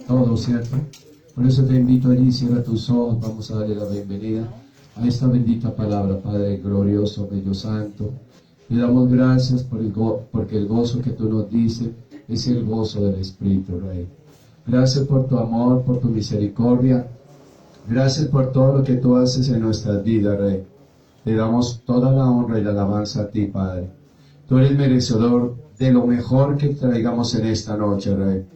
todo, ¿cierto? Por eso te invito allí, cierra tus ojos, vamos a darle la bienvenida a esta bendita palabra, Padre glorioso, bello santo. Te damos gracias porque el gozo que tú nos dices es el gozo del Espíritu, Rey. Gracias por tu amor, por tu misericordia. Gracias por todo lo que tú haces en nuestras vidas, Rey. Te damos toda la honra y la alabanza a ti, Padre. Tú eres merecedor de lo mejor que traigamos en esta noche, Rey.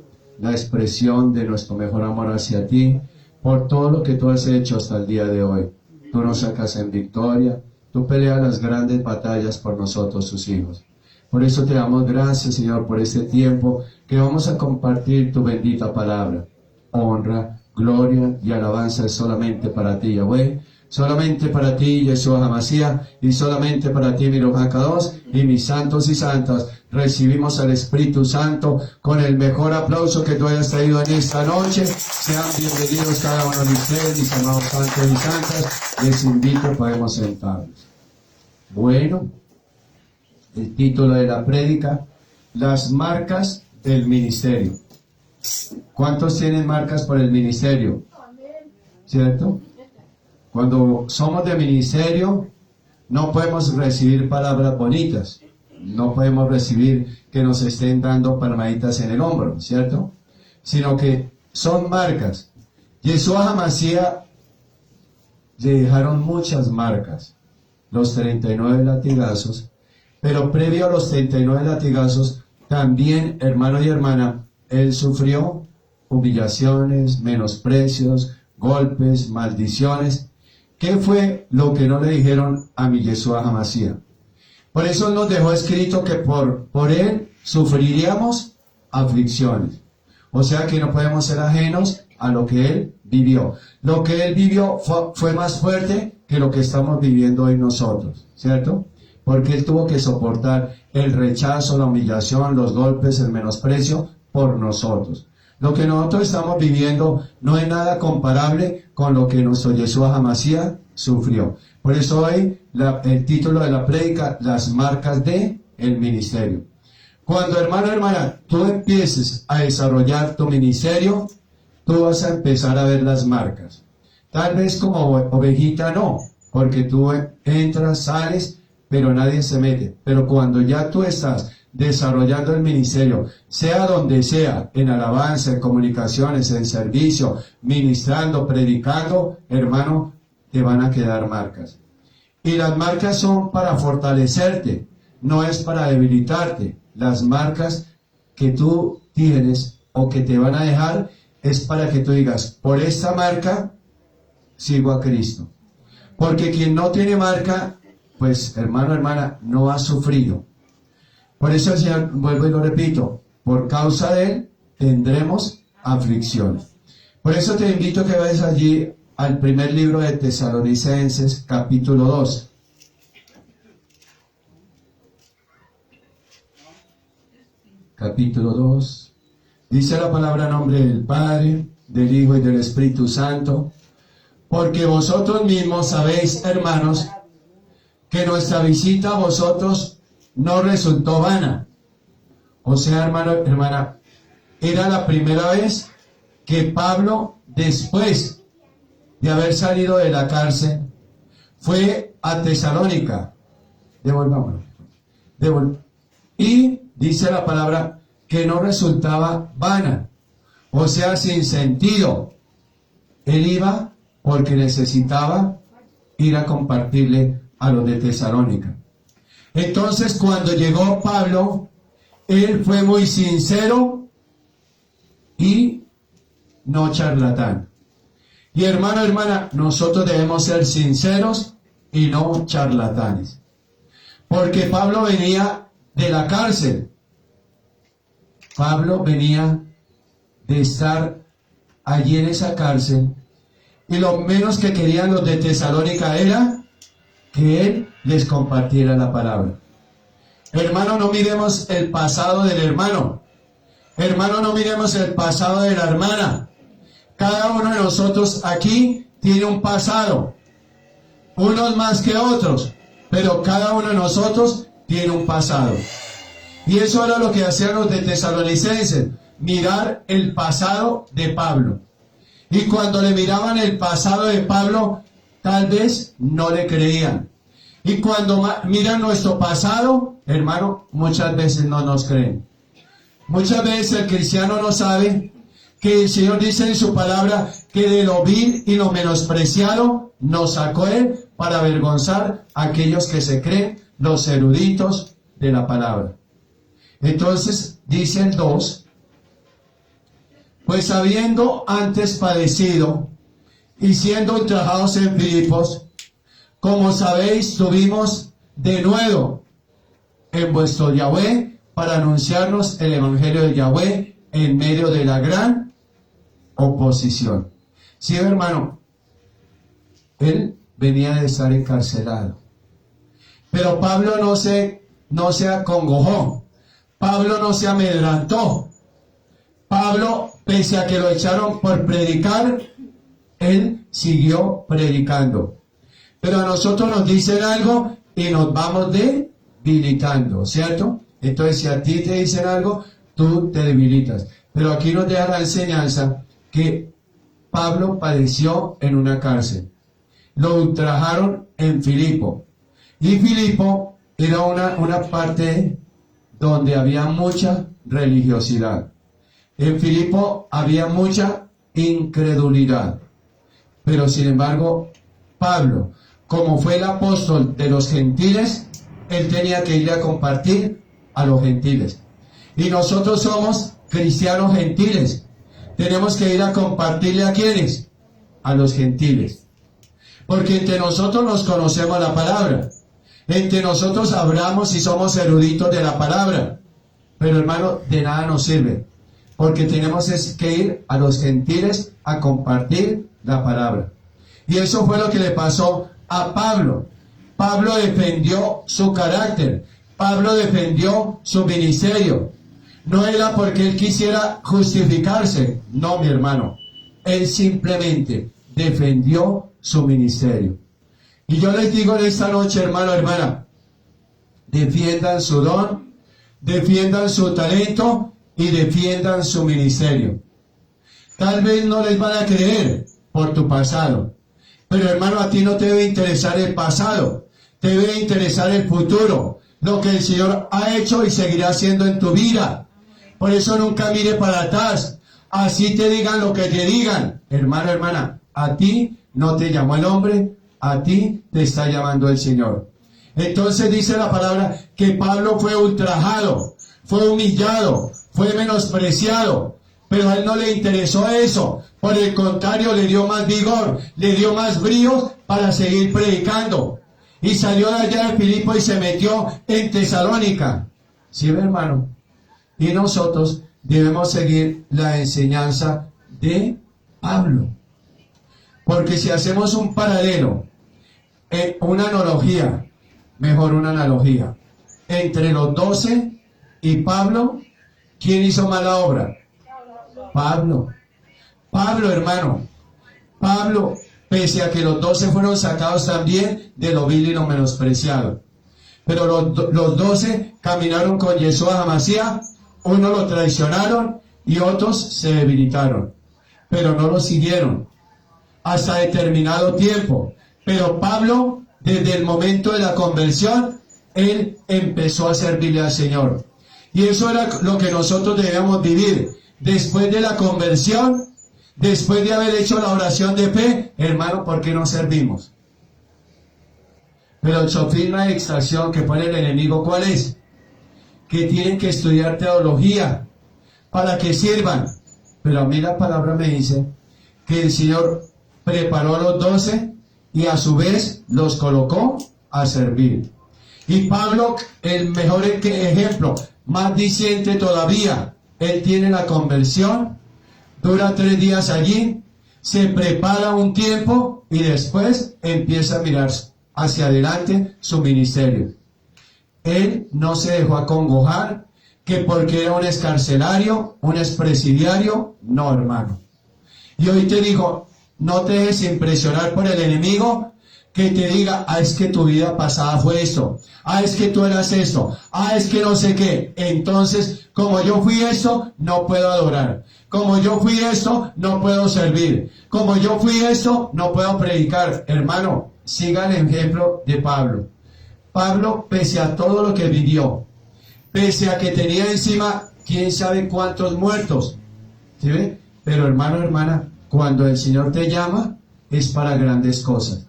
La expresión de nuestro mejor amor hacia ti, por todo lo que tú has hecho hasta el día de hoy. Tú nos sacas en victoria, tú peleas las grandes batallas por nosotros, sus hijos. Por eso te damos gracias, Señor, por este tiempo que vamos a compartir tu bendita palabra. Honra, gloria y alabanza es solamente para ti, Yahweh. Solamente para ti, Yeshua HaMashiach, y solamente para ti, mi Ruach HaKadosh, y mis santos y santas, recibimos al Espíritu Santo con el mejor aplauso que tú hayas traído en esta noche. Sean bienvenidos cada uno de ustedes, mis amados santos y santas. Les invito, podemos sentarnos. Bueno, el título de la prédica, las marcas del ministerio. ¿Cuántos tienen marcas por el ministerio? ¿Cierto? Cuando somos de ministerio, no podemos recibir palabras bonitas, no podemos recibir que nos estén dando palmaditas en el hombro, ¿cierto? Sino que son marcas. Yeshua HaMashiach le dejaron muchas marcas, los 39 latigazos, pero previo a los 39 latigazos, también, hermano y hermana, él sufrió humillaciones, menosprecios, golpes, maldiciones. ¿Qué fue lo que no le dijeron a mi Yeshua HaMashiach? Por eso nos dejó escrito que por él sufriríamos aflicciones. O sea que no podemos ser ajenos a lo que él vivió. Lo que él vivió fue más fuerte que lo que estamos viviendo hoy nosotros, ¿cierto? Porque él tuvo que soportar el rechazo, la humillación, los golpes, el menosprecio por nosotros. Lo que nosotros estamos viviendo no es nada comparable con lo que nuestro Yeshua HaMashiach sufrió. Por eso hoy el título de la prédica, las marcas del ministerio. Cuando, hermano, hermana, tú empieces a desarrollar tu ministerio, tú vas a empezar a ver las marcas. Tal vez como ovejita no, porque tú entras, sales, pero nadie se mete. Pero cuando ya tú estás desarrollando el ministerio, sea donde sea, en alabanza, en comunicaciones, en servicio, ministrando, predicando, hermano, te van a quedar marcas. Y las marcas son para fortalecerte, no es para debilitarte. Las marcas que tú tienes o que te van a dejar es para que tú digas, por esta marca sigo a Cristo. Porque quien no tiene marca, pues hermano, hermana, no ha sufrido. Por eso el Señor, vuelvo y lo repito, por causa de él tendremos aflicción. Por eso te invito a que vayas allí al primer libro de Tesalonicenses, capítulo 2. Capítulo 2. Dice la palabra en nombre del Padre, del Hijo y del Espíritu Santo. Porque vosotros mismos sabéis, hermanos, que nuestra visita a vosotros no resultó vana. O sea, hermano, hermana, era la primera vez que Pablo, después de haber salido de la cárcel, fue a Tesalónica. Y dice la palabra que no resultaba vana, o sea, sin sentido. Él iba porque necesitaba ir a compartirle a los de Tesalónica. Entonces, cuando llegó Pablo, él fue muy sincero y no charlatán. Y hermano, hermana, nosotros debemos ser sinceros y no charlatanes. Porque Pablo venía de la cárcel. Pablo venía de estar allí en esa cárcel. Y lo menos que querían los de Tesalónica era que él les compartiera la palabra. Hermano, no miremos el pasado del hermano. Hermano, no miremos el pasado de la hermana. Cada uno de nosotros aquí tiene un pasado. Unos más que otros, pero cada uno de nosotros tiene un pasado. Y eso era lo que hacían los de Tesalonicenses. mirar el pasado de Pablo. Y cuando le miraban el pasado de Pablo, tal vez no le creían. Y cuando miran nuestro pasado, hermano, muchas veces no nos creen. Muchas veces el cristiano no sabe que el Señor dice en su palabra que de lo vil y lo menospreciado nos sacó Él para avergonzar a aquellos que se creen los eruditos de la palabra. Entonces, dice el 2, pues habiendo antes padecido y siendo ultrajados en Filipos, como sabéis, tuvimos de nuevo en vuestro Yahweh para anunciarnos el evangelio de Yahweh en medio de la gran oposición. Sí, hermano, él venía de estar encarcelado, pero Pablo no se acongojó, Pablo no se amedrentó. Pablo, pese a que lo echaron por predicar, él siguió predicando. Pero a nosotros nos dicen algo y nos vamos debilitando, ¿cierto? Entonces, si a ti te dicen algo, tú te debilitas. Pero aquí nos deja la enseñanza que Pablo padeció en una cárcel. Lo ultrajaron en Filipo. Y Filipo era una parte donde había mucha religiosidad. En Filipo había mucha incredulidad. Pero sin embargo, Pablo, como fue el apóstol de los gentiles, él tenía que ir a compartir a los gentiles. Y nosotros somos cristianos gentiles. Tenemos que ir a compartirle a ¿quiénes? A los gentiles. Porque entre nosotros nos conocemos la palabra. Entre nosotros hablamos y somos eruditos de la palabra. Pero hermano, de nada nos sirve. Porque tenemos que ir a los gentiles a compartir la palabra. Y eso fue lo que le pasó a Pablo. Pablo defendió su carácter. Pablo defendió su ministerio. No era porque él quisiera justificarse. No, mi hermano. Él simplemente defendió su ministerio. Y yo les digo en esta noche, hermano, hermana, defiendan su don, defiendan su talento y defiendan su ministerio. Tal vez no les van a creer por tu pasado, pero hermano, a ti no te debe interesar el pasado, te debe interesar el futuro, lo que el Señor ha hecho y seguirá haciendo en tu vida. Por eso nunca mire para atrás, así te digan lo que te digan. Hermano, hermana, a ti no te llamó el hombre, a ti te está llamando el Señor. Entonces dice la palabra que Pablo fue ultrajado, fue humillado, fue menospreciado, pero a él no le interesó eso. Por el contrario, le dio más vigor, le dio más brío para seguir predicando. Y salió de allá de Filipo y se metió en Tesalónica. ¿Sí, hermano? Y nosotros debemos seguir la enseñanza de Pablo. Porque si hacemos un paralelo, una analogía, mejor una analogía, entre los 12 y Pablo, ¿quién hizo más la obra? Pablo. Pablo, hermano. Pablo, pese a que los 12 fueron sacados también de lo vil y lo menospreciado. Pero los 12 caminaron con Yeshua HaMashiach, unos lo traicionaron y otros se debilitaron. Pero no lo siguieron hasta determinado tiempo. Pero Pablo, desde el momento de la conversión, él empezó a servirle al Señor. Y eso era lo que nosotros debíamos vivir. Después de la conversión, después de haber hecho la oración de fe, hermano, ¿por qué no servimos? Pero el sofisma de extracción que pone el enemigo, ¿cuál es? Que tienen que estudiar teología para que sirvan. Pero a mí la palabra me dice que el Señor preparó a los 12 y a su vez los colocó a servir. Y Pablo, el mejor ejemplo, más diciente todavía, él tiene la conversión, dura 3 días allí, se prepara un tiempo y después empieza a mirar hacia adelante su ministerio. Él no se dejó acongojar que porque era un excarcelario, un expresidiario, no, hermano. Y hoy te digo, no te dejes impresionar por el enemigo, que te diga, es que tu vida pasada fue esto, es que tú eras esto, es que no sé qué. Entonces, como yo fui esto, no puedo adorar. Como yo fui esto, no puedo servir. Como yo fui esto, no puedo predicar. Hermano, siga el ejemplo de Pablo. Pablo, pese a todo lo que vivió, pese a que tenía encima quién sabe cuántos muertos, ¿sí ve? Pero hermano, hermana, cuando el Señor te llama, es para grandes cosas.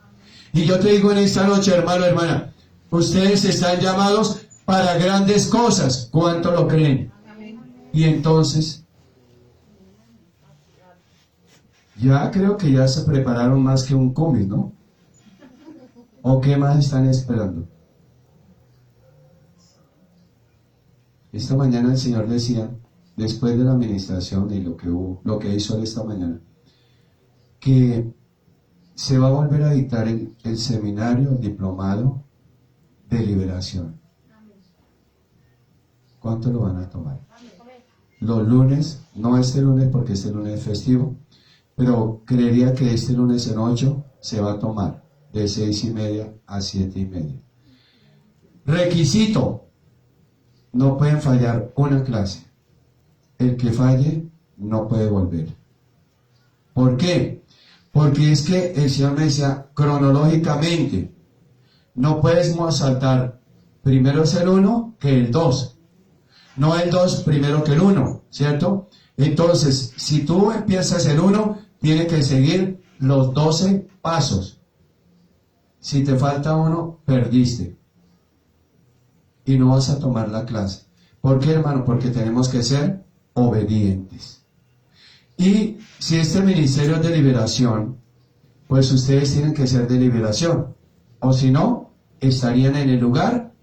Y yo te digo en esta noche, hermano, hermana, ustedes están llamados para grandes cosas. ¿Cuánto lo creen? Y entonces, ya creo que ya se prepararon más que un cómic, ¿no? ¿O qué más están esperando? Esta mañana el Señor decía, después de la administración y lo que hizo él esta mañana, que se va a volver a dictar el seminario, el diplomado de liberación. ¿Cuánto lo van a tomar? Los lunes, no este lunes porque este lunes es festivo, pero creería que este lunes en 8 se va a tomar de 6:30 a 7:30. Requisito: no pueden fallar una clase. El que falle no puede volver. ¿Por qué? Porque es que el Señor me decía, cronológicamente, no puedes saltar primero es el 1 que el 2. No el 2 primero que el 1, ¿cierto? Entonces, si tú empiezas el 1, tienes que seguir los 12 pasos. Si te falta uno, perdiste. Y no vas a tomar la clase. ¿Por qué, hermano? Porque tenemos que ser obedientes. Y si este ministerio es de liberación, pues ustedes tienen que ser de liberación. O si no, estarían en el lugar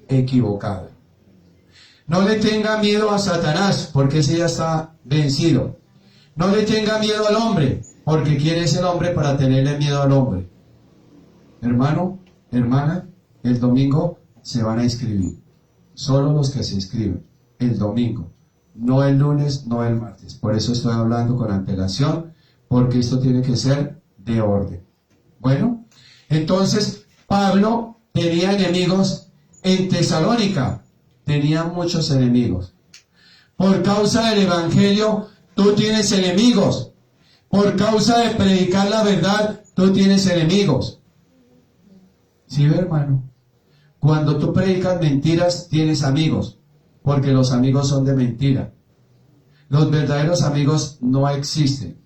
equivocado. No le tenga miedo a Satanás, porque ese ya está vencido. No le tenga miedo al hombre, porque ¿quién es el hombre para tenerle miedo al hombre? Hermano, hermana, el domingo se van a inscribir. Solo los que se inscriben. El domingo. No el lunes, no el martes. Por eso estoy hablando con antelación, porque esto tiene que ser de orden. Bueno, entonces Pablo tenía enemigos en Tesalónica. Tenía muchos enemigos. Por causa del evangelio, tú tienes enemigos. Por causa de predicar la verdad, tú tienes enemigos. ¿Sí, hermano? Cuando tú predicas mentiras, tienes amigos, porque los amigos son de mentira. Los verdaderos amigos no existen.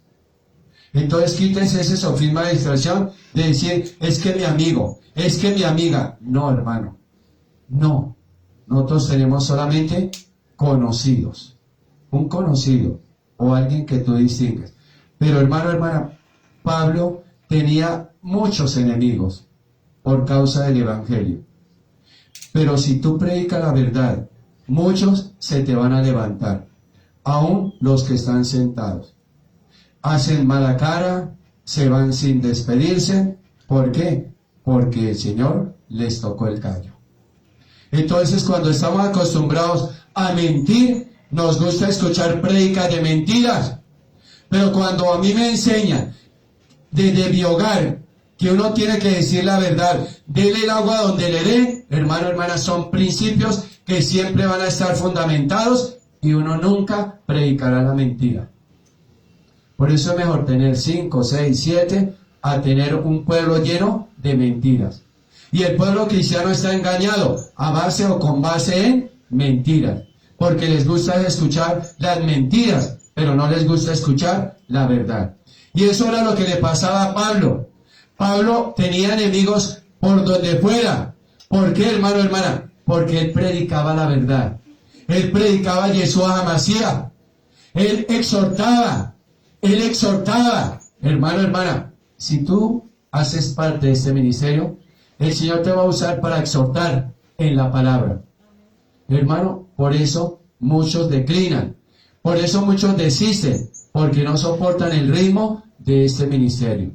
Entonces quítense ese sofisma de distracción de decir, es que mi amigo, es que mi amiga. No, hermano, no. Nosotros tenemos solamente conocidos. Un conocido o alguien que tú distingues. Pero hermano, hermana, Pablo tenía muchos enemigos por causa del evangelio. Pero si tú predicas la verdad, muchos se te van a levantar, aún los que están sentados. Hacen mala cara, se van sin despedirse. ¿Por qué? Porque el Señor les tocó el callo. Entonces, cuando estamos acostumbrados a mentir, nos gusta escuchar prédicas de mentiras. Pero cuando a mí me enseñan desde mi hogar que uno tiene que decir la verdad, dele el agua donde le dé, hermano, hermana, son principios que siempre van a estar fundamentados y uno nunca predicará la mentira. Por eso es mejor tener 5, 6, 7 a tener un pueblo lleno de mentiras. Y el pueblo cristiano está engañado a base o con base en mentiras, porque les gusta escuchar las mentiras, pero no les gusta escuchar la verdad. Y eso era lo que le pasaba a Pablo. Pablo tenía enemigos por donde fuera. ¿Por qué, hermano, hermana? Porque él predicaba la verdad. Él predicaba Yeshua HaMashiach. Él exhortaba. Hermano, hermana, si tú haces parte de este ministerio, el Señor te va a usar para exhortar en la palabra. Hermano, por eso muchos declinan. Por eso muchos desisten, porque no soportan el ritmo de este ministerio.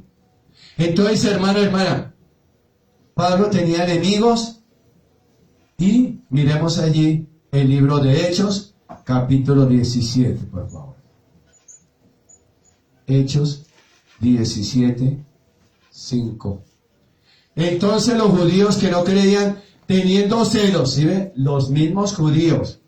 Entonces, hermano, hermana, Pablo tenía enemigos y miremos allí el libro de Hechos, capítulo 17, por favor. Hechos 17, 5. Entonces los judíos que no creían, teniendo celos, ¿sí ve? Los mismos judíos,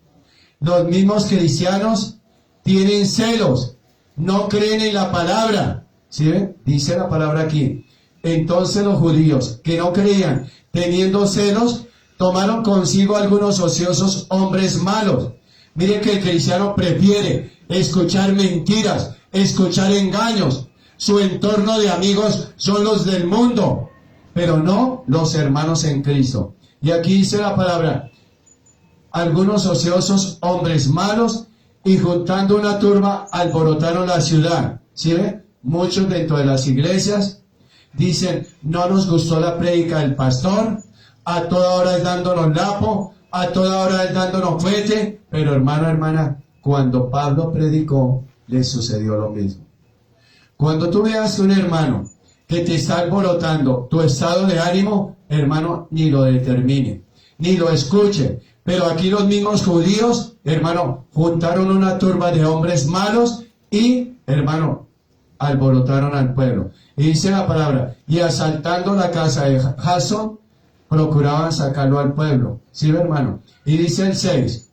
los mismos cristianos tienen celos, no creen en la palabra, ¿sí ve? Dice la palabra aquí. Entonces los judíos que no creían, teniendo celos, tomaron consigo algunos ociosos hombres malos. Miren que el cristiano prefiere escuchar mentiras, escuchar engaños. Su entorno de amigos son los del mundo, pero no los hermanos en Cristo. Y aquí dice la palabra, algunos ociosos hombres malos, y juntando una turba alborotaron la ciudad. ¿Sí ve? Muchos dentro de las iglesias dicen, no nos gustó la prédica del pastor, a toda hora es dándonos lapo, a toda hora es dándonos fuete, pero hermano, hermana, cuando Pablo predicó, le sucedió lo mismo. Cuando tú veas un hermano que te está alborotando tu estado de ánimo, hermano, ni lo determine, ni lo escuche. Pero aquí los mismos judíos, hermano, juntaron una turba de hombres malos y, hermano, alborotaron al pueblo. Y dice la palabra, y asaltando la casa de Jasón, procuraban sacarlo al pueblo. ¿Sí, hermano? Y dice el 6,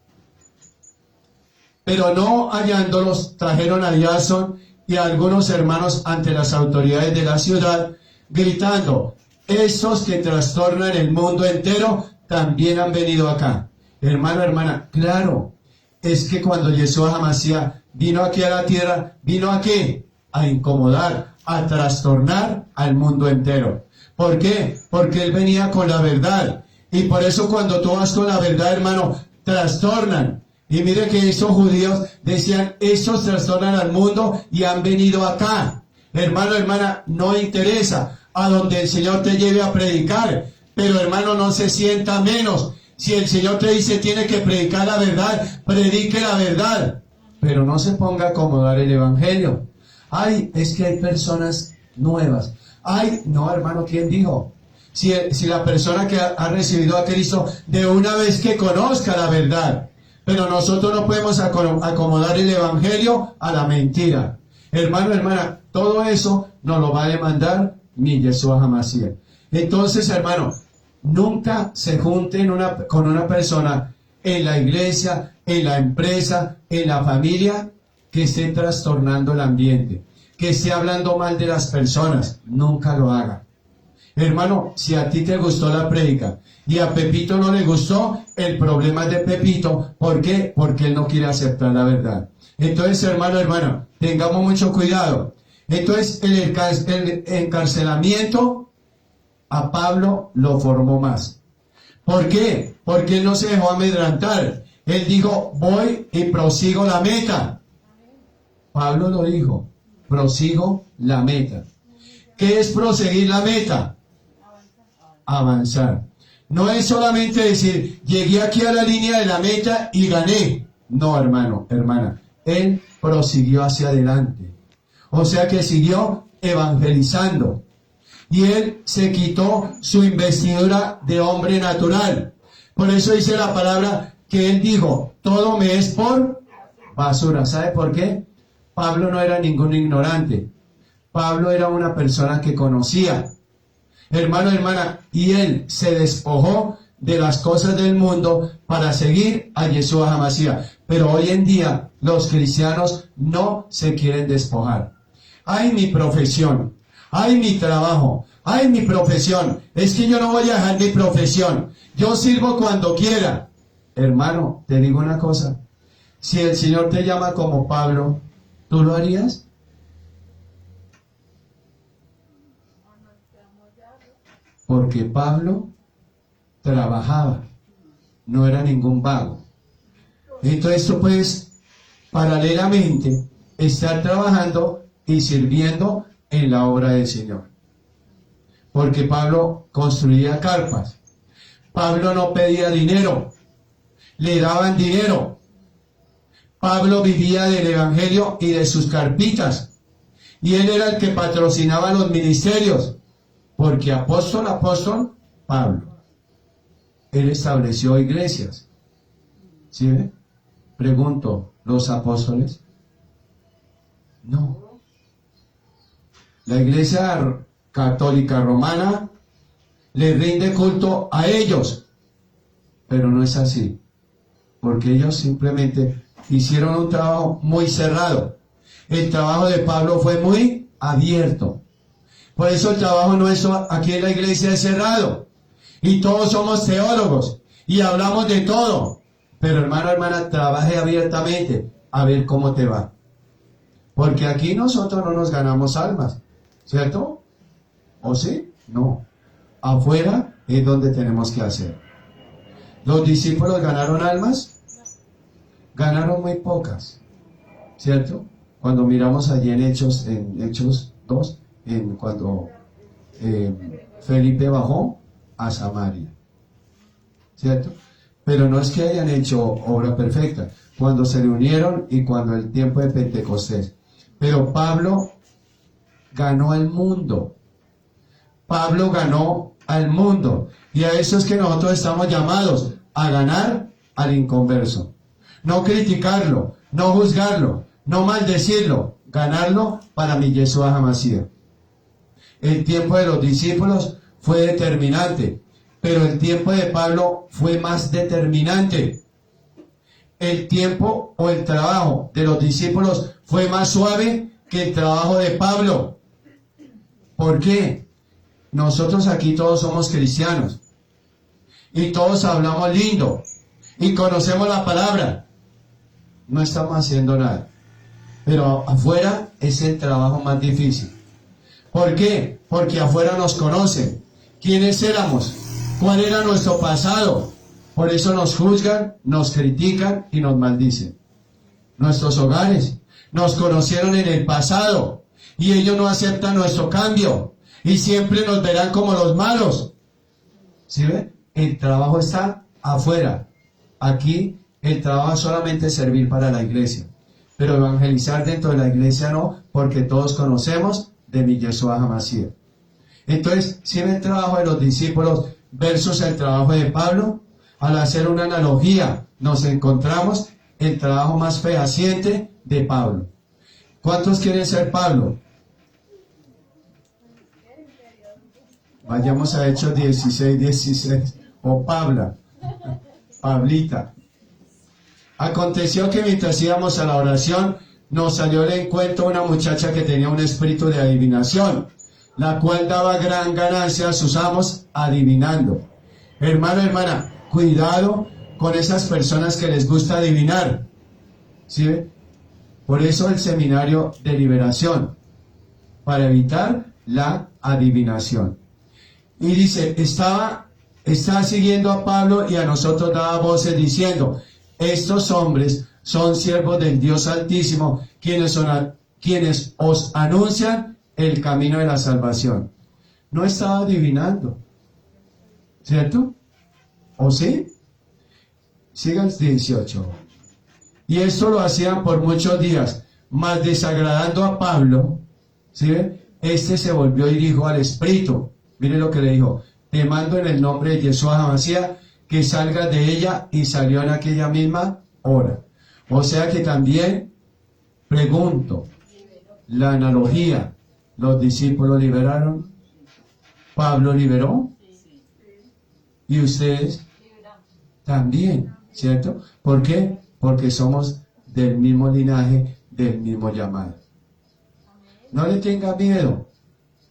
pero no hallándolos, trajeron a Jasón y a algunos hermanos ante las autoridades de la ciudad, gritando, estos que trastornan el mundo entero, también han venido acá. Hermano, hermana, claro, es que cuando Yeshua HaMashiach vino aquí a la tierra, ¿vino a qué? A incomodar, a trastornar al mundo entero. ¿Por qué? Porque Él venía con la verdad. Y por eso cuando tú vas con la verdad, hermano, trastornan. Y mire que esos judíos decían, estos trastornan al mundo y han venido acá. Hermano, hermana, no interesa a donde el Señor te lleve a predicar. Pero hermano, no se sienta menos. Si el Señor te dice tiene que predicar la verdad, predique la verdad. Pero no se ponga a acomodar el Evangelio. Ay, es que hay personas nuevas. Ay, no, hermano, ¿quién dijo? Si la persona que ha recibido a Cristo, de una vez que conozca la verdad. Pero nosotros no podemos acomodar el Evangelio a la mentira. Hermano, hermana, todo eso nos lo va a demandar mi Yeshua HaMashiach. Entonces, hermano, nunca se junten con una persona en la iglesia, en la empresa, en la familia, que esté trastornando el ambiente, que esté hablando mal de las personas. Nunca lo haga. Hermano, si a ti te gustó la prédica y a Pepito no le gustó, el problema es de Pepito. ¿Por qué? Porque él no quiere aceptar la verdad. Entonces, hermano, hermana, tengamos mucho cuidado. Entonces, el encarcelamiento a Pablo lo formó más. ¿Por qué? Porque él no se dejó amedrentar. Él dijo, voy y prosigo la meta. Pablo lo dijo, prosigo la meta. ¿Qué es proseguir la meta? Avanzar. No es solamente decir, llegué aquí a la línea de la meta y gané. No, hermano, hermana. Él prosiguió hacia adelante. O sea que siguió evangelizando. Y él se quitó su investidura de hombre natural. Por eso dice la palabra que él dijo, todo me es por basura. ¿Sabe por qué? Pablo no era ningún ignorante. Pablo era una persona que conocía. Hermano, hermana, y él se despojó de las cosas del mundo para seguir a Yeshua HaMashiach. Pero hoy en día los cristianos no se quieren despojar. Ay, mi profesión. Ay, mi trabajo. Ay, mi profesión. Es que yo no voy a dejar mi profesión. Yo sirvo cuando quiera. Hermano, te digo una cosa. Si el Señor te llama como Pablo, ¿tú lo harías? Porque Pablo trabajaba, no era ningún vago. Entonces tú puedes paralelamente estar trabajando y sirviendo en la obra del Señor. Porque Pablo construía carpas. Pablo no pedía dinero, le daban dinero. Pablo vivía del Evangelio y de sus carpitas. Y él era el que patrocinaba los ministerios. Porque apóstol, Pablo. Él estableció iglesias. ¿Sí ve? Pregunto, ¿los apóstoles? No. La iglesia católica romana le rinde culto a ellos. Pero no es así, porque ellos simplemente hicieron un trabajo muy cerrado. El trabajo de Pablo fue muy abierto. Por eso el trabajo nuestro aquí en la iglesia es cerrado. Y todos somos teólogos y hablamos de todo. Pero hermano, hermana, trabaje abiertamente a ver cómo te va. Porque aquí nosotros no nos ganamos almas, ¿cierto? ¿O sí? No. Afuera es donde tenemos que hacer. ¿Los discípulos ganaron almas? Ganaron muy pocas, ¿cierto? Cuando miramos allí en Hechos 2, cuando Felipe bajó a Samaria, ¿cierto? Pero no es que hayan hecho obra perfecta, cuando se reunieron y cuando el tiempo de Pentecostés. Pero Pablo ganó al mundo. Pablo ganó al mundo. Y a eso es que nosotros estamos llamados a ganar al inconverso. No criticarlo, no juzgarlo, no maldecirlo, ganarlo para mi Yeshua Hamashiach. El tiempo de los discípulos fue determinante, pero el tiempo de Pablo fue más determinante. El tiempo o el trabajo de los discípulos fue más suave que el trabajo de Pablo. ¿Por qué? Nosotros aquí todos somos cristianos y todos hablamos lindo y conocemos la palabra. No estamos haciendo nada, pero afuera es el trabajo más difícil. ¿Por qué? Porque afuera nos conocen. ¿Quiénes éramos? ¿Cuál era nuestro pasado? Por eso nos juzgan, nos critican y nos maldicen. Nuestros hogares nos conocieron en el pasado y ellos no aceptan nuestro cambio y siempre nos verán como los malos. ¿Sí ve? El trabajo está afuera. Aquí el trabajo es solamente servir para la iglesia, pero evangelizar dentro de la iglesia no, porque todos conocemos de mi Yeshua Hamashiach. Entonces, si ve el trabajo de los discípulos versus el trabajo de Pablo, al hacer una analogía, nos encontramos el trabajo más fehaciente de Pablo. ¿Cuántos quieren ser Pablo? Vayamos a Hechos 16. O Pabla, Pablita. Aconteció que mientras íbamos a la oración, nos salió al encuentro una muchacha que tenía un espíritu de adivinación, la cual daba gran ganancia a sus amos adivinando. Hermano, hermana, cuidado con esas personas que les gusta adivinar. ¿Sí ve? Por eso el seminario de liberación, para evitar la adivinación. Y dice, está siguiendo a Pablo y a nosotros daba voces diciendo, estos hombres son siervos del Dios Altísimo, quienes os anuncian el camino de la salvación. No estaba adivinando, ¿cierto? ¿O sí? Siga el 18. Y esto lo hacían por muchos días, mas desagradando a Pablo, ¿sí ve? Este se volvió y dijo al espíritu, mire lo que le dijo, te mando en el nombre de Yeshua Hamashiach que salgas de ella, y salió en aquella misma hora. O sea que también pregunto, la analogía, ¿los discípulos liberaron? ¿Pablo liberó? ¿Y ustedes? También, ¿cierto? ¿Por qué? Porque somos del mismo linaje, del mismo llamado. No le tenga miedo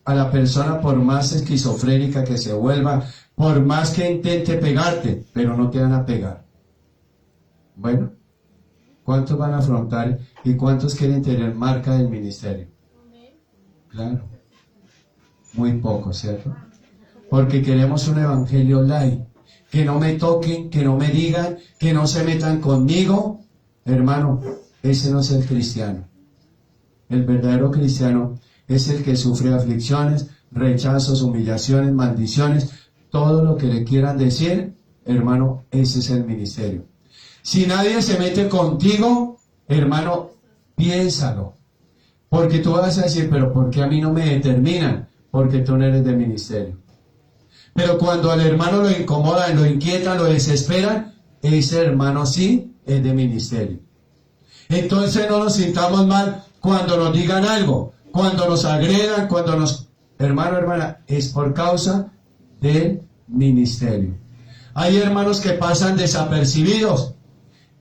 a la persona, por más esquizofrénica que se vuelva, por más que intente pegarte, pero no te van a pegar. Bueno, ¿cuántos van a afrontar y cuántos quieren tener marca del ministerio? Claro, muy pocos, ¿cierto? Porque queremos un evangelio light, que no me toquen, que no me digan, que no se metan conmigo. Hermano, ese no es el cristiano. El verdadero cristiano es el que sufre aflicciones, rechazos, humillaciones, maldiciones, todo lo que le quieran decir, hermano, ese es el ministerio. Si nadie se mete contigo, hermano, piénsalo. Porque tú vas a decir, pero ¿por qué a mí no me determinan? Porque tú no eres de ministerio. Pero cuando al hermano lo incomodan, lo inquietan, lo desesperan, ese hermano sí es de ministerio. Entonces no nos sintamos mal cuando nos digan algo, cuando nos agredan, cuando nos... Hermano, hermana, es por causa del ministerio. Hay hermanos que pasan desapercibidos,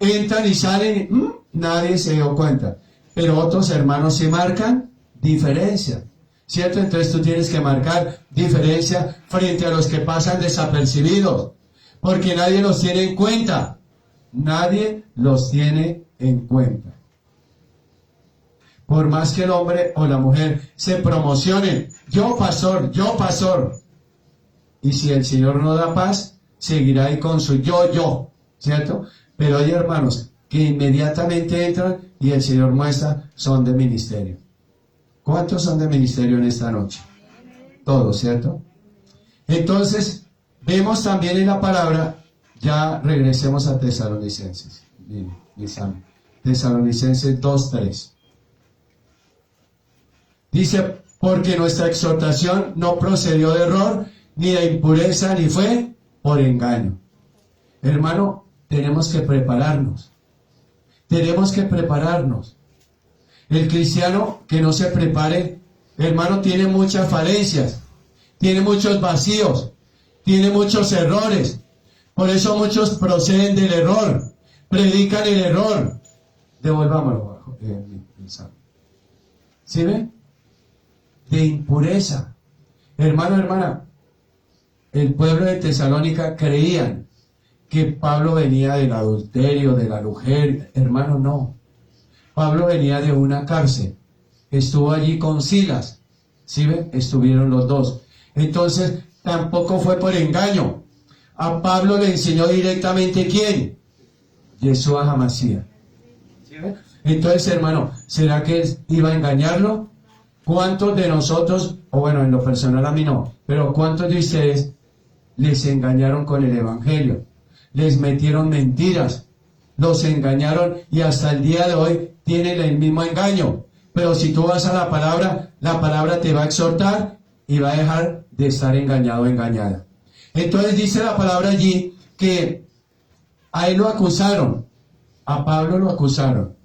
entran y salen, nadie se dio cuenta, pero otros hermanos sí marcan diferencia, ¿cierto? Entonces tú tienes que marcar diferencia frente a los que pasan desapercibidos, porque nadie los tiene en cuenta, nadie los tiene en cuenta. Por más que el hombre o la mujer se promocionen, yo pastor, y si el Señor no da paz, seguirá ahí con su yo, ¿cierto? Pero hay hermanos que inmediatamente entran y el Señor muestra, son de ministerio. ¿Cuántos son de ministerio en esta noche? Todos, ¿cierto? Entonces, vemos también en la palabra, ya regresemos a Tesalonicenses. Tesalonicenses 2:3. Dice, porque nuestra exhortación no procedió de error, ni de impureza, ni fue por engaño. Hermano, tenemos que prepararnos. Tenemos que prepararnos. El cristiano que no se prepare, hermano, tiene muchas falencias, tiene muchos vacíos, tiene muchos errores. Por eso muchos proceden del error, predican el error. Devolvámoslo abajo. ¿Sí ven? De impureza. Hermano, hermana, el pueblo de Tesalónica creían que Pablo venía del adulterio, de la lujuria. Hermano, no. Pablo venía de una cárcel. Estuvo allí con Silas. ¿Sí ven? Estuvieron los dos. Entonces, tampoco fue por engaño. A Pablo le enseñó directamente ¿quién? Yeshua HaMashiach. ¿Sí ven? Entonces, hermano, ¿será que él iba a engañarlo? ¿Cuántos de nosotros, o bueno, en lo personal a mí no, pero cuántos de ustedes les engañaron con el evangelio? Les metieron mentiras, los engañaron y hasta el día de hoy tienen el mismo engaño. Pero si tú vas a la palabra te va a exhortar y va a dejar de estar engañado o engañada. Entonces dice la palabra allí que a él lo acusaron, a Pablo lo acusaron,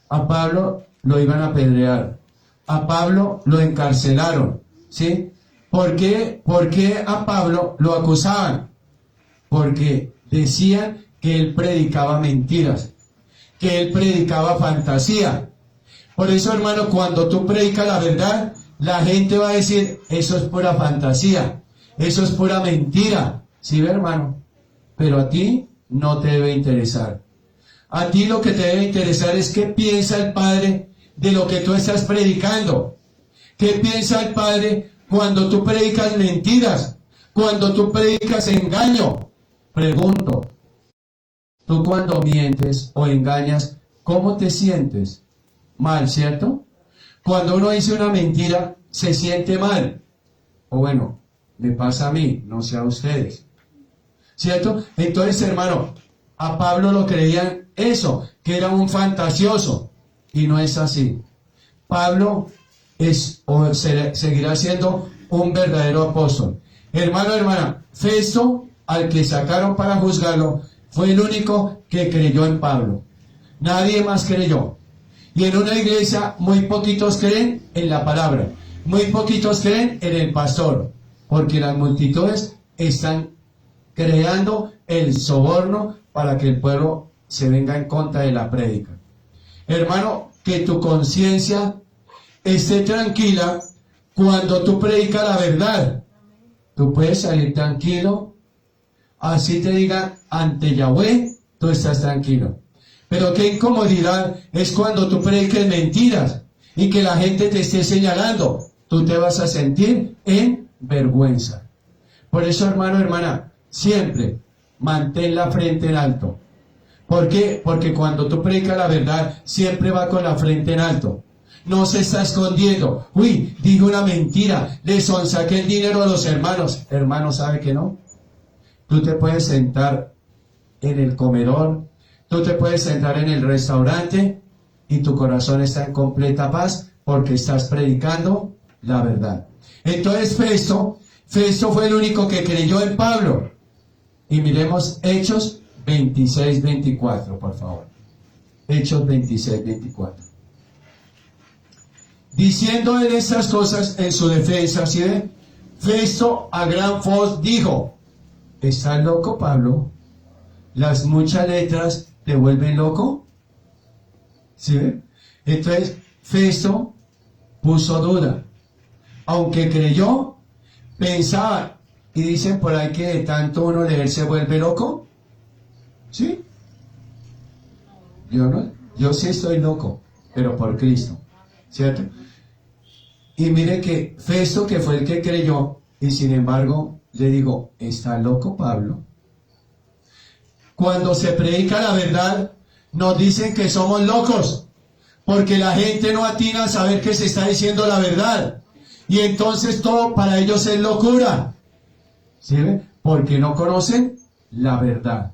a Pablo lo iban a apedrear, a Pablo lo encarcelaron, ¿sí? ¿Por qué a Pablo lo acusaban? Porque decían que él predicaba mentiras, que él predicaba fantasía. Por eso, hermano, cuando tú predicas la verdad, la gente va a decir, eso es pura fantasía, eso es pura mentira. ¿Sí ve, hermano? Pero a ti no te debe interesar. A ti lo que te debe interesar es qué piensa el Padre de lo que tú estás predicando. ¿Qué piensa el Padre cuando tú predicas mentiras? Cuando tú predicas engaño. Pregunto, tú cuando mientes o engañas, ¿cómo te sientes? Mal, ¿cierto? Cuando uno dice una mentira, se siente mal. O bueno, me pasa a mí, no sé a ustedes. ¿Cierto? Entonces, hermano, a Pablo lo creían eso, que era un fantasioso. Y no es así. Pablo seguirá siendo un verdadero apóstol. Hermano, hermana, Festo, al que sacaron para juzgarlo, fue el único que creyó en Pablo. Nadie más creyó. Y en una iglesia muy poquitos creen en la palabra. Muy poquitos creen en el pastor. Porque las multitudes están creando el soborno para que el pueblo se venga en contra de la prédica. Hermano, que tu conciencia esté tranquila cuando tú predicas la verdad. Tú puedes salir tranquilo, así te digan ante Yahweh, tú estás tranquilo. Pero qué incomodidad es cuando tú prediques mentiras y que la gente te esté señalando. Tú te vas a sentir en vergüenza. Por eso, hermano, hermana, siempre mantén la frente en alto. ¿Por qué? Porque cuando tú predicas la verdad, siempre va con la frente en alto. No se está escondiendo. Uy, digo una mentira, le sonsaqué el dinero a los hermanos. Hermano, ¿sabe que no? Tú te puedes sentar en el comedor, tú te puedes sentar en el restaurante y tu corazón está en completa paz porque estás predicando la verdad. Entonces Festo fue el único que creyó en Pablo. Y miremos Hechos 26-24, por favor. Hechos 26-24. Diciendo él estas cosas en su defensa, ¿sí ve? Festo a gran voz dijo: ¿estás loco, Pablo? ¿Las muchas letras te vuelven loco? ¿Sí ve? Entonces, Festo puso duda. Aunque creyó, pensaba, y dicen por ahí que de tanto uno leer se vuelve loco. ¿Sí? Yo no, yo sí estoy loco, pero por Cristo, ¿cierto? Y mire que Festo, que fue el que creyó, y sin embargo le digo: ¿está loco, Pablo? Cuando se predica la verdad, nos dicen que somos locos, porque la gente no atina a saber que se está diciendo la verdad, y entonces todo para ellos es locura. ¿Sí ve? Porque no conocen la verdad.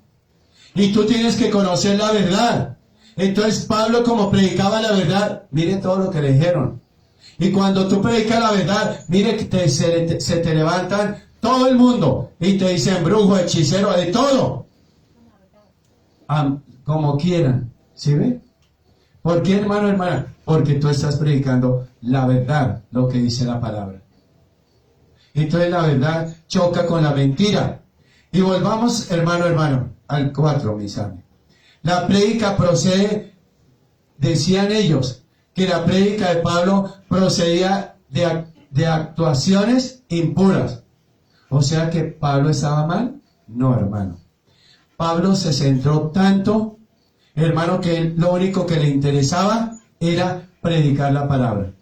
Y tú tienes que conocer la verdad. Entonces Pablo, como predicaba la verdad, mire todo lo que le dijeron. Y cuando tú predicas la verdad, mire que se te levantan todo el mundo y te dicen brujo, hechicero, de todo. Como quieran. ¿Sí ve? ¿Por qué, hermano, hermana? Porque tú estás predicando la verdad, lo que dice la palabra. Entonces la verdad choca con la mentira. Y volvamos, hermano, hermano, al 4, mis amigos. La prédica procede, decían ellos, que la prédica de Pablo procedía de actuaciones impuras. O sea que Pablo estaba mal. No, hermano. Pablo se centró tanto, hermano, que lo único que le interesaba era predicar la palabra.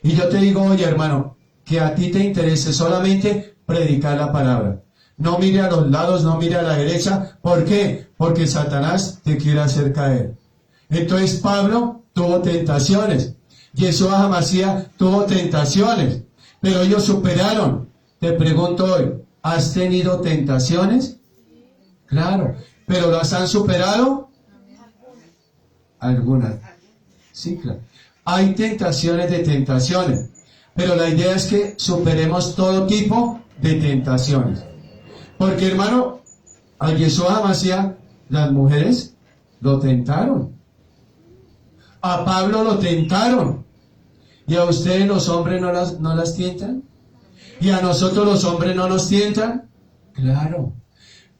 Y yo te digo, oye, hermano, que a ti te interese solamente predicar la palabra. No mire a los lados, no mire a la derecha. ¿Por qué? Porque Satanás te quiere hacer caer. Entonces Pablo tuvo tentaciones. Yeshua HaMashiach tuvo tentaciones. Pero ellos superaron. Te pregunto hoy, ¿has tenido tentaciones? Claro. ¿Pero las han superado? Algunas. Sí, claro. Hay tentaciones de tentaciones. Pero la idea es que superemos todo tipo de tentaciones. Porque, hermano, a Yeshua HaMashiach las mujeres lo tentaron. A Pablo lo tentaron. ¿Y a ustedes los hombres no las tientan? ¿Y a nosotros los hombres no nos tientan? Claro.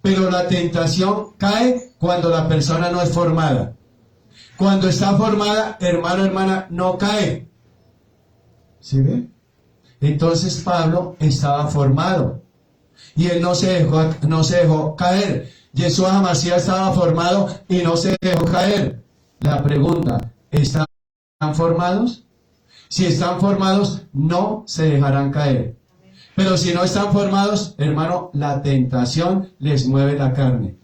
Pero la tentación cae cuando la persona no es formada. Cuando está formada, hermano, hermana, no cae. ¿Sí ve? Entonces Pablo estaba formado. Y él no se dejó caer. Yeshua HaMashiach estaba formado y no se dejó caer. La pregunta, ¿están formados? Si están formados, no se dejarán caer. Pero si no están formados, hermano, la tentación les mueve la carne.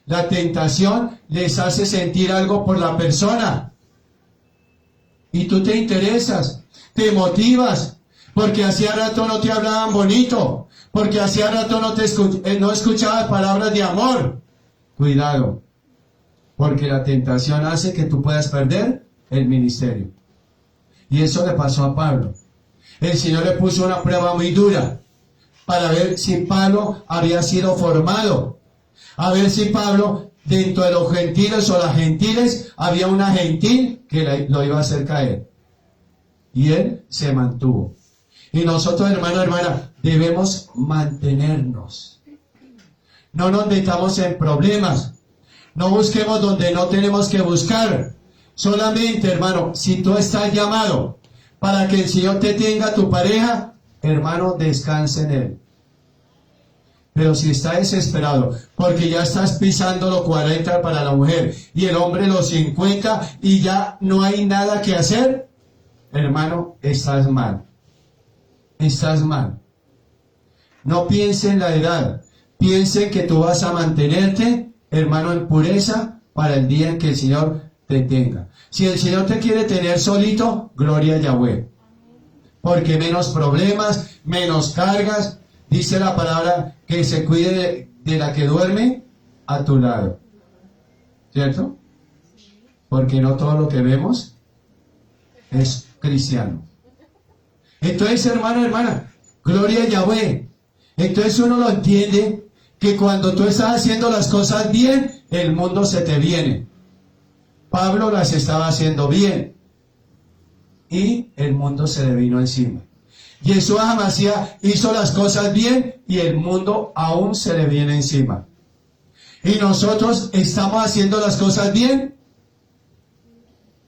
La tentación les hace sentir algo por la persona. Y tú te interesas, te motivas, porque hacía rato no te hablaban bonito, porque hacía rato no escuchabas palabras de amor. Cuidado, porque la tentación hace que tú puedas perder el ministerio. Y eso le pasó a Pablo. El Señor le puso una prueba muy dura para ver si Pablo había sido formado, a ver si Pablo, dentro de los gentiles o las gentiles, había una gentil que lo iba a hacer caer. Y él se mantuvo. Y nosotros, hermano, hermana, debemos mantenernos. No nos metamos en problemas. No busquemos donde no tenemos que buscar. Solamente, hermano, si tú estás llamado para que el Señor te tenga tu pareja, hermano, descanse en Él. Pero si está desesperado, porque ya estás pisando los 40 para la mujer y el hombre los 50 y ya no hay nada que hacer, hermano, estás mal. Estás mal. No piense en la edad. Piense que tú vas a mantenerte, hermano, en pureza para el día en que el Señor te tenga. Si el Señor te quiere tener solito, gloria a Yahweh. Porque menos problemas, menos cargas. Dice la palabra que se cuide de la que duerme a tu lado. ¿Cierto? Porque no todo lo que vemos es cristiano. Entonces, hermano, hermana, gloria a Yahweh. Entonces uno lo entiende que cuando tú estás haciendo las cosas bien, el mundo se te viene. Pablo las estaba haciendo bien y el mundo se le vino encima. Yeshua Hamashiach hizo las cosas bien y el mundo aún se le viene encima. ¿Y nosotros estamos haciendo las cosas bien?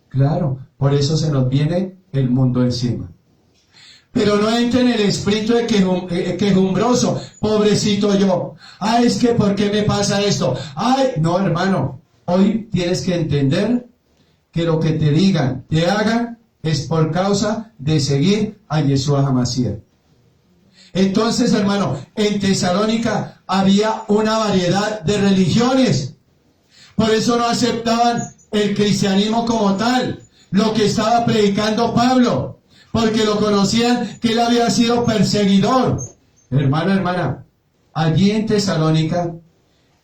Claro, por eso se nos viene el mundo encima. Pero no entre en el espíritu de quejumbroso, pobrecito yo. Ay, es que ¿por qué me pasa esto? Ay, no, hermano, hoy tienes que entender que lo que te digan, te hagan, es por causa de seguir a Yeshua Hamashiach. Entonces, hermano, en Tesalónica había una variedad de religiones. Por eso no aceptaban el cristianismo como tal, lo que estaba predicando Pablo, porque lo conocían que él había sido perseguidor. Hermano, hermana, allí en Tesalónica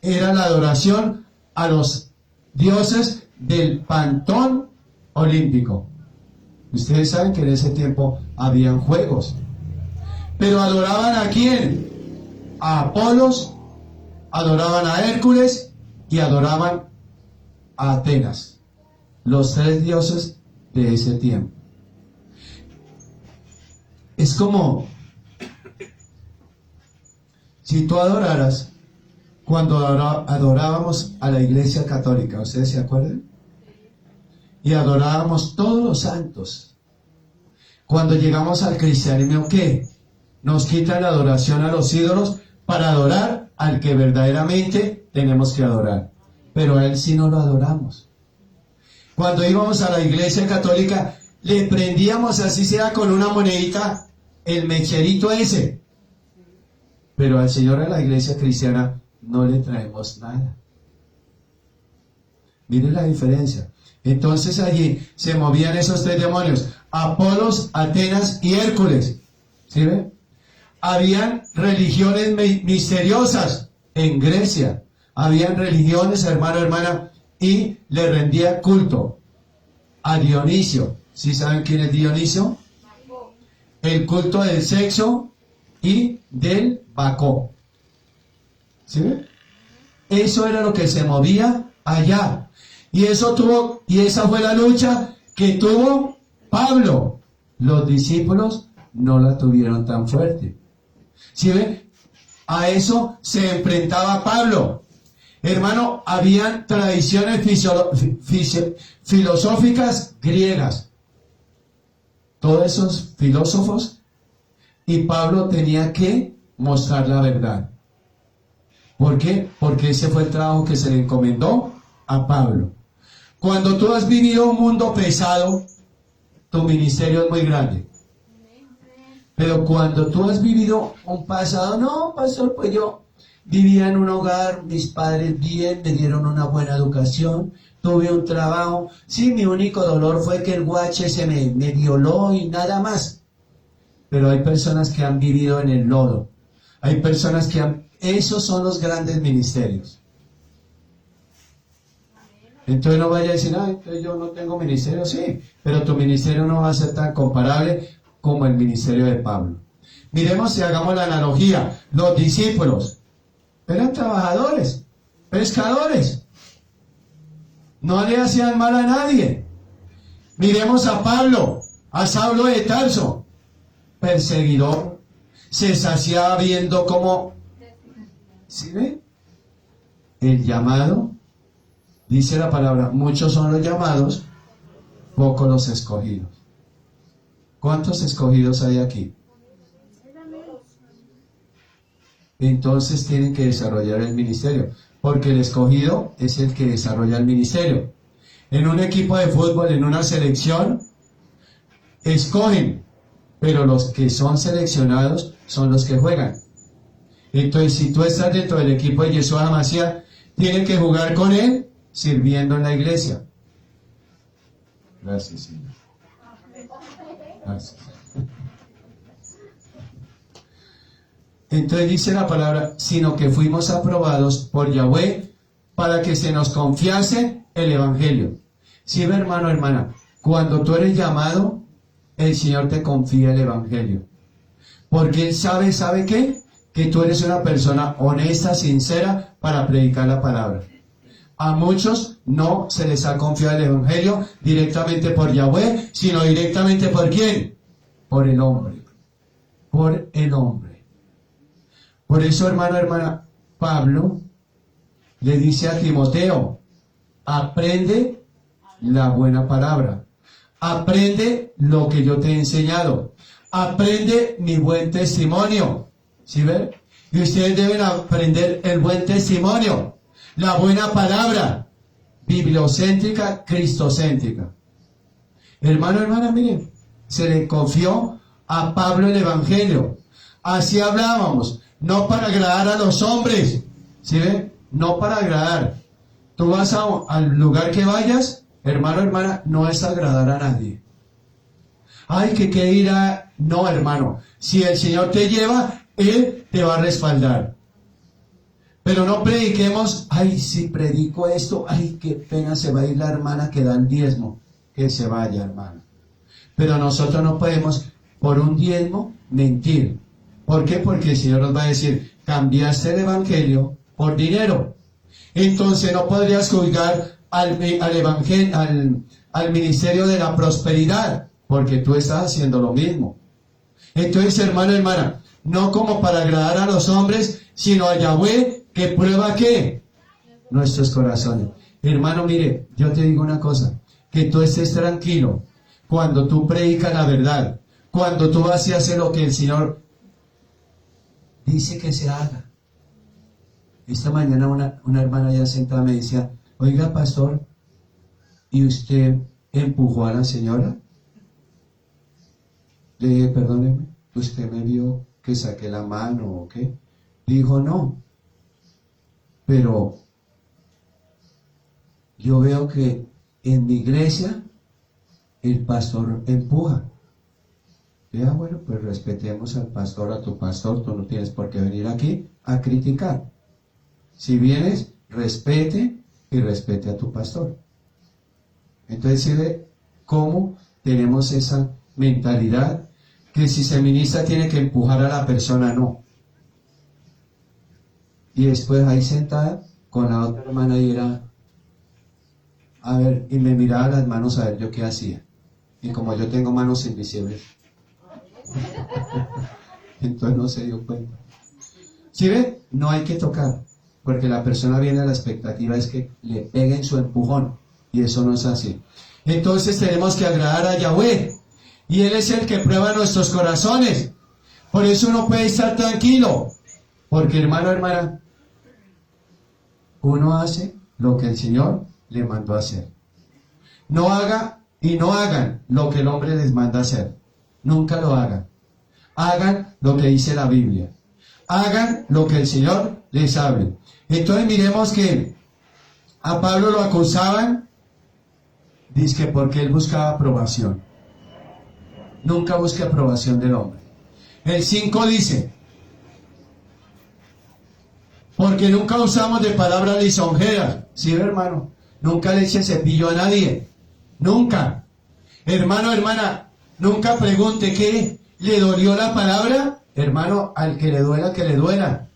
era la adoración a los dioses del Pantón Olímpico. Ustedes saben que en ese tiempo habían juegos. Pero adoraban ¿a quién? A Apolos, adoraban a Hércules y adoraban a Atenas, los tres dioses de ese tiempo. Es como si tú adoraras cuando adorábamos a la Iglesia Católica, ¿ustedes se acuerdan? Y adorábamos todos los santos. Cuando llegamos al cristianismo, ¿qué? Nos quitan la adoración a los ídolos para adorar al que verdaderamente tenemos que adorar. Pero a él sí no lo adoramos. Cuando íbamos a la Iglesia Católica, le prendíamos, así sea con una monedita, el mecherito ese. Pero al Señor, a la Iglesia cristiana, no le traemos nada. Miren la diferencia. Entonces allí se movían esos tres demonios: Apolos, Atenas y Hércules. ¿Sí ven? Habían religiones misteriosas en Grecia. Habían religiones, hermano, hermana, y le rendía culto a Dionisio. ¿Sí saben quién es Dionisio? El culto del sexo y del Bacó. ¿Sí ven? Eso era lo que se movía allá. Y esa fue la lucha que tuvo Pablo. Los discípulos no la tuvieron tan fuerte. ¿Sí ven? A eso se enfrentaba Pablo. Hermano, habían tradiciones filosóficas griegas. Todos esos filósofos, y Pablo tenía que mostrar la verdad. ¿Por qué? Porque ese fue el trabajo que se le encomendó a Pablo. Cuando tú has vivido un mundo pesado, tu ministerio es muy grande. Pero cuando tú has vivido un pasado, no, pastor, pues yo vivía en un hogar, mis padres bien, me dieron una buena educación, tuve un trabajo. Sí, mi único dolor fue que el guache se me violó y nada más. Pero hay personas que han vivido en el lodo. Hay personas que han... Esos son los grandes ministerios. Entonces no vaya a decir, entonces yo no tengo ministerio. Sí, pero tu ministerio no va a ser tan comparable como el ministerio de Pablo. Miremos y hagamos la analogía. Los discípulos eran trabajadores, pescadores. No le hacían mal a nadie. Miremos a Pablo, a Saulo de Tarso, perseguidor. Se saciaba viendo cómo... ¿Sí ve? El llamado, dice la palabra, muchos son los llamados, pocos los escogidos. ¿Cuántos escogidos hay aquí? Entonces tienen que desarrollar el ministerio, porque el escogido es el que desarrolla el ministerio. En un equipo de fútbol, en una selección, escogen, pero los que son seleccionados son los que juegan. Entonces, si tú estás dentro del equipo de Yeshua Hamashiach, tienes que jugar con él sirviendo en la iglesia. Gracias, Señor. Gracias. Entonces dice la palabra, sino que fuimos aprobados por Yahweh para que se nos confiase el evangelio. Sí, hermano, hermana, cuando tú eres llamado, el Señor te confía el evangelio. Porque Él ¿sabe qué? Que tú eres una persona honesta, sincera para predicar la palabra. A muchos no se les ha confiado el evangelio directamente por Yahweh, sino directamente ¿por quién? Por el hombre. por el hombre. Por eso, hermano, hermana, Pablo le dice a Timoteo, aprende la buena palabra, aprende lo que yo te he enseñado, aprende mi buen testimonio. ¿Sí ven? Y ustedes deben aprender el buen testimonio, la buena palabra, bibliocéntrica, cristocéntrica. Hermano, hermana, miren, se le confió a Pablo el Evangelio. Así hablábamos, no para agradar a los hombres, ¿sí ven? No para agradar. Tú vas al lugar que vayas, hermano, hermana, no es agradar a nadie. Ay, que ir a... No, hermano, si el Señor te lleva, Él te va a respaldar. Pero no prediquemos, ay, si predico esto, ay, qué pena, se va a ir la hermana que da el diezmo. Que se vaya, hermano. Pero nosotros no podemos, por un diezmo, mentir. ¿Por qué? Porque el Señor nos va a decir, cambiaste el Evangelio por dinero. Entonces no podrías juzgar al ministerio de la prosperidad, porque tú estás haciendo lo mismo. Entonces, hermano, hermana, no como para agradar a los hombres, sino a Yahweh, que prueba ¿qué? Nuestros corazones. Hermano, mire, yo te digo una cosa, que tú estés tranquilo cuando tú predicas la verdad, cuando tú vas y haces lo que el Señor dice que se haga. Esta mañana una hermana ya sentada me decía, oiga, pastor, ¿y usted empujó a la señora? Le dije, perdóneme, ¿usted me vio que saqué la mano o qué? Dijo, no, pero yo veo que en mi iglesia el pastor empuja. Ya, bueno, pues respetemos al pastor, a tu pastor, tú no tienes por qué venir aquí a criticar. Si vienes, respete y respete a tu pastor. Entonces, ¿sí ve cómo tenemos esa mentalidad? Que si se ministra tiene que empujar a la persona, no. Y después ahí sentada con la otra hermana y era, a ver, y me miraba las manos a ver yo qué hacía. Y como yo tengo manos invisibles, entonces no se dio cuenta. ¿Sí ve? No hay que tocar, porque la persona viene a la expectativa es que le peguen su empujón, y eso no es así. Entonces tenemos que agradar a Yahweh, y Él es el que prueba nuestros corazones. Por eso uno puede estar tranquilo, porque hermano, hermana, uno hace lo que el Señor le mandó a hacer. No haga y no hagan lo que el hombre les manda a hacer. Nunca lo hagan. Hagan lo que dice la Biblia. Hagan lo que el Señor les hable. Entonces miremos que a Pablo lo acusaban, dice que porque él buscaba aprobación. Nunca busque aprobación del hombre. El 5 dice, porque nunca usamos de palabras lisonjeras. ¿Sí, hermano? Nunca le eche cepillo a nadie. Nunca. Hermano, hermana, nunca pregunte qué le dolió la palabra. Hermano, al que le duela, que le duela.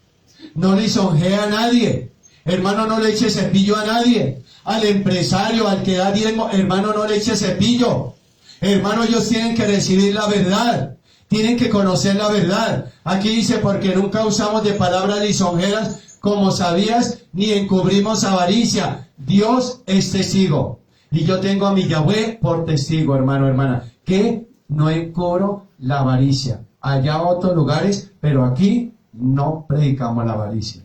No lisonjea a nadie. Hermano, no le eche cepillo a nadie. Al empresario, al que da diezmo, hermano, no le eche cepillo. Hermano, ellos tienen que recibir la verdad. Tienen que conocer la verdad. Aquí dice, porque nunca usamos de palabras lisonjeras, como sabías, ni encubrimos avaricia. Dios es testigo. Y yo tengo a mi Yahweh por testigo, hermano, hermana, que no encubro la avaricia. Allá otros lugares, pero aquí no predicamos la avaricia.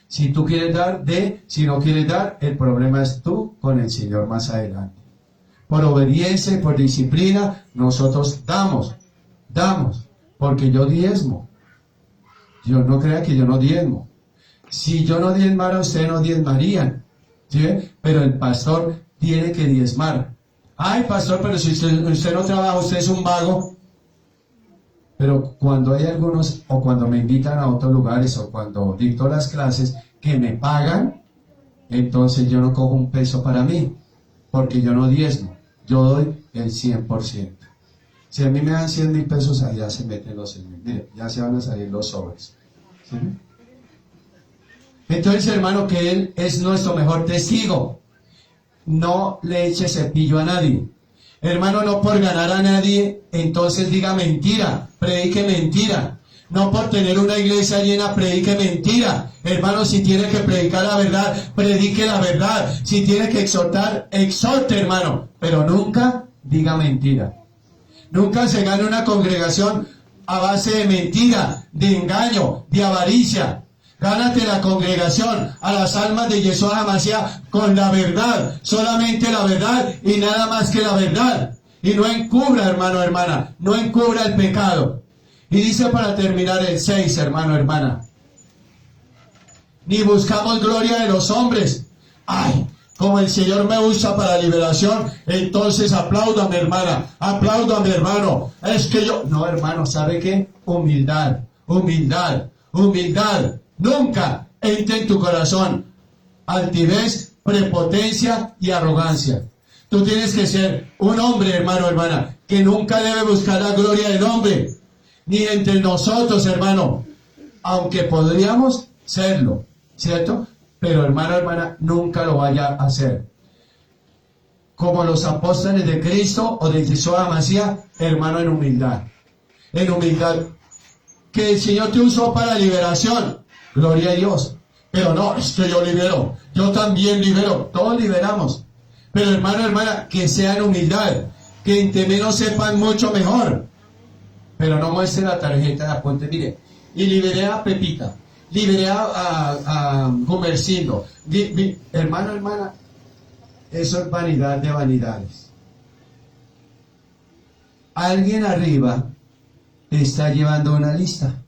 Si tú quieres dar, dé. Si no quieres dar, el problema es tú con el Señor más adelante. Por obediencia y por disciplina, nosotros damos, porque yo diezmo. Yo no crea que yo no diezmo. Si yo no diezmara, ustedes no diezmarían. ¿Sí? Pero el pastor tiene que diezmar. Ay, pastor, pero si usted no trabaja, usted es un vago. Pero cuando hay algunos, o cuando me invitan a otros lugares, o cuando dicto las clases, que me pagan, entonces yo no cojo un peso para mí, porque yo no diezmo, yo doy el 100%. Si a mí me dan 100,000 pesos, allá se meten los 100,000. Mire, ya se van a salir los sobres. ¿Sí? Entonces, hermano, que Él es nuestro mejor testigo. No le eche cepillo a nadie. Hermano, no por ganar a nadie, entonces diga mentira, predique mentira. No por tener una iglesia llena, predique mentira. Hermano, si tiene que predicar la verdad, predique la verdad. Si tiene que exhortar, exhorte, hermano. Pero nunca diga mentira. Nunca se gane una congregación a base de mentira, de engaño, de avaricia. Gánate la congregación a las almas de Yeshua HaMashiach con la verdad, solamente la verdad y nada más que la verdad. Y no encubra, hermano, hermana, no encubra el pecado. Y dice para terminar el 6, hermano, hermana. Ni buscamos gloria de los hombres. Ay, como el Señor me usa para liberación, entonces aplaudo a mi hermana, aplaudo a mi hermano. Es que yo... No, hermano, ¿sabe qué? Humildad, humildad, humildad. Nunca entre en tu corazón altivez, prepotencia y arrogancia. Tú tienes que ser un hombre, hermano, hermana, que nunca debe buscar la gloria del hombre, ni entre nosotros, hermano, aunque podríamos serlo, ¿cierto? Pero, hermano, hermana, nunca lo vaya a hacer. Como los apóstoles de Cristo o de Yeshua HaMashiach, hermano, en humildad. En humildad. Que el Señor te usó para liberación. Gloria a Dios. Pero no, es que yo libero. Yo también libero. Todos liberamos. Pero, hermano, hermana, que sea en humildad. Que entre menos sepan mucho mejor. Pero no muestre la tarjeta de apunte. Mire, y liberé a Pepita. Liberé a Gumercindo. Hermano, hermana, eso es vanidad de vanidades. Alguien arriba te está llevando una lista.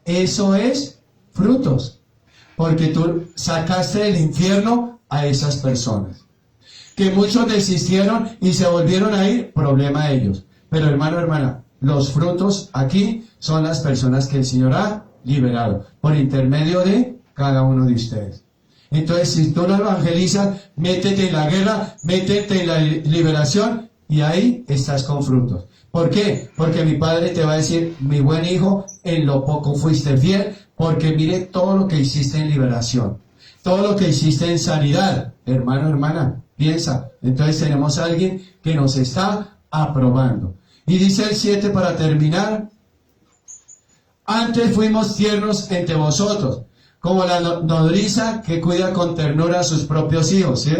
Eso es frutos. Porque tú sacaste del infierno a esas personas. Que muchos desistieron y se volvieron a ir, problema de ellos. Pero, hermano, hermana, los frutos aquí son las personas que el Señor ha liberado por intermedio de cada uno de ustedes. Entonces, si tú no evangelizas, métete en la guerra, métete en la liberación y ahí estás con frutos. ¿Por qué? Porque mi padre te va a decir, mi buen hijo, en lo poco fuiste fiel, porque mire todo lo que hiciste en liberación, todo lo que hiciste en sanidad. Hermano, hermana, piensa. Entonces tenemos a alguien que nos está aprobando. Y dice el 7 para terminar. Antes fuimos tiernos entre vosotros, como la nodriza que cuida con ternura a sus propios hijos, ¿sí?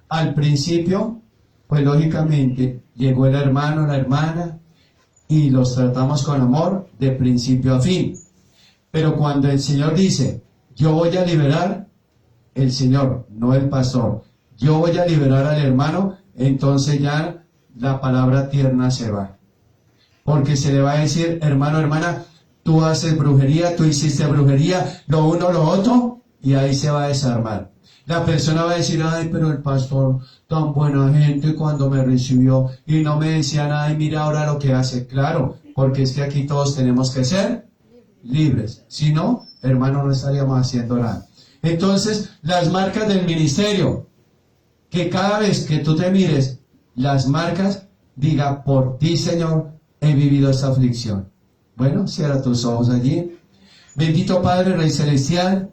Al principio, pues lógicamente, llegó el hermano, la hermana, y los tratamos con amor de principio a fin. Pero cuando el Señor dice, yo voy a liberar, el Señor, no el pastor, yo voy a liberar al hermano, entonces ya la palabra tierna se va. Porque se le va a decir, hermano, hermana, tú haces brujería, tú hiciste brujería, lo uno, lo otro, y ahí se va a desarmar. La persona va a decir, ay, pero el pastor, tan buena gente cuando me recibió y no me decía nada, y mira ahora lo que hace. Claro, porque es que aquí todos tenemos que ser libres. Si no, hermano, no estaríamos haciendo nada. Entonces, las marcas del ministerio, que cada vez que tú te mires las marcas, diga, por ti, Señor, he vivido esta aflicción. Bueno, cierra tus ojos allí. Bendito Padre, Rey Celestial,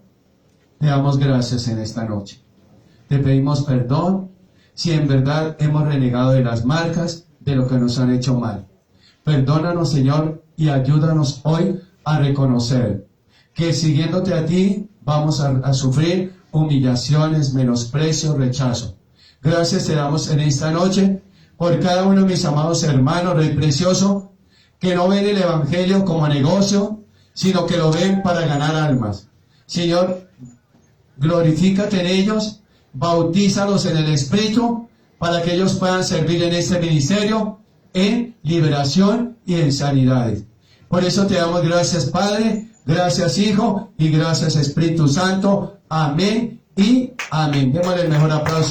te damos gracias en esta noche. Te pedimos perdón si en verdad hemos renegado de las marcas de lo que nos han hecho mal. Perdónanos, Señor, y ayúdanos hoy a reconocer que siguiéndote a ti vamos a sufrir humillaciones, menosprecio, rechazo. Gracias te damos en esta noche por cada uno de mis amados hermanos, Rey Precioso, que no ven el Evangelio como negocio, sino que lo ven para ganar almas. Señor, glorifícate en ellos, bautízalos en el Espíritu, para que ellos puedan servir en este ministerio, en liberación y en sanidades. Por eso te damos gracias, Padre, gracias, Hijo, y gracias, Espíritu Santo. Amén y amén. Démosle el mejor aplauso.